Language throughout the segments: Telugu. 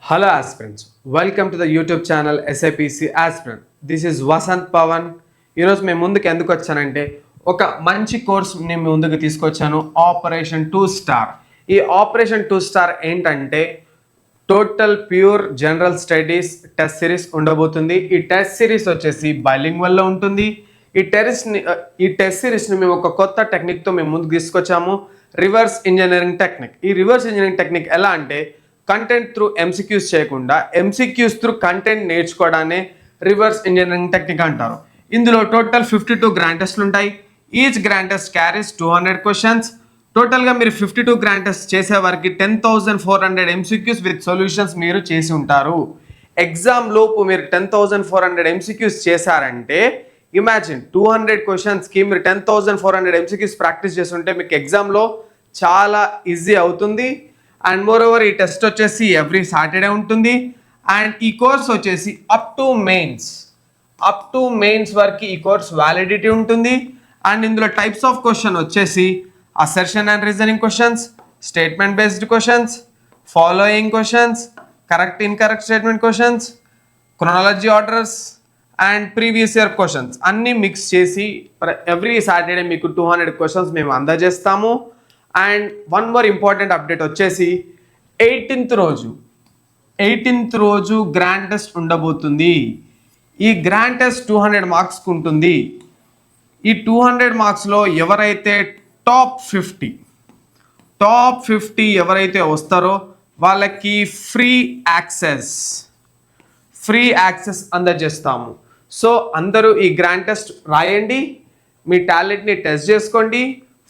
Hello aspirants, welcome to the YouTube channel SAPC Aspirant. This is Vasant Pavan. ఈరోజు మేము ముందుకు ఎందుకు వచ్చానంటే ఒక మంచి కోర్స్ నేను ముందుకు తీసుకొచ్చాను, ఆపరేషన్ 2 స్టార్. ఈ ఆపరేషన్ 2 స్టార్ ఏంటంటే total pure general studies test series ఉండబోతుంది. ఈ టెస్ట్ సిరీస్ వచ్చేసి బైలింగ్వల్లో ఉంటుంది. ఈ టెస్ట్ సిరీస్ని మేము ఒక కొత్త టెక్నిక్తో మేము ముందుకు తీసుకొచ్చాము, రివర్స్ ఇంజనీరింగ్ టెక్నిక్. ఈ రివర్స్ ఇంజనీరింగ్ టెక్నిక్ ఎలా అంటే కంటెంట్ త్రూ ఎంసీక్యూస్ చేయకుండా ఎంసీక్యూస్ త్రూ కంటెంట్ నేర్చుకోవడాన్ని రివర్స్ ఇంజనీరింగ్ టెక్నిక్ అంటారు. ఇందులో టోటల్ 52 గ్రాండ్ టెస్ట్లు ఉంటాయి. Each grand test carries 200 questions. టోటల్గా మీరు 52 గ్రాండ్ టెస్ట్ చేసే వారికి 10,400 ఎంసీక్యూస్ విత్ సొల్యూషన్స్ మీరు చేసి ఉంటారు. ఎగ్జామ్ లోపు మీరు 10,400 ఎంసీక్యూస్ చేశారంటే ఇమాజిన్ 200 క్వశ్చన్స్కి మీరు 10,400 ఎంసీక్యూస్ ప్రాక్టీస్ చేస్తుంటే మీకు ఎగ్జామ్లో చాలా ఈజీ అవుతుంది. అండ్ మోర్ ఓవర్ ఈ టెస్ట్ వచ్చేసి ఎవ్రీ సాటర్డే ఉంటుంది. అండ్ ఈ కోర్స్ వచ్చేసి అప్ టు మెయిన్స్ వరకు ఈ కోర్స్ వ్యాలిడిటీ ఉంటుంది. అండ్ ఇందులో టైప్స్ ఆఫ్ క్వశ్చన్ వచ్చేసి assertion and reasoning questions, statement based questions, following questions, correct incorrect statement questions, chronology orders and previous year questions అన్నీ మిక్స్ చేసి ఎవ్రీ సాటర్డే మీకు 200 క్వశ్చన్స్ మేము అందజేస్తాము. And one more important update వచ్చేసి 18th రోజు గ్రాండ్ టెస్ట్ ఉండబోతుంది. ఈ గ్రాండ్ టెస్ట్ 200 మార్క్స్కి ఉంటుంది. ఈ 200 మార్క్స్లో ఎవరైతే టాప్ 50 ఎవరైతే వస్తారో వాళ్ళకి ఫ్రీ యాక్సెస్ అందజేస్తాము. సో అందరూ ఈ గ్రాండ్ టెస్ట్ రాయండి, మీ టాలెంట్ని టెస్ట్ చేసుకోండి,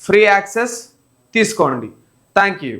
ఫ్రీ యాక్సెస్ తీసుకోండి. Thank you.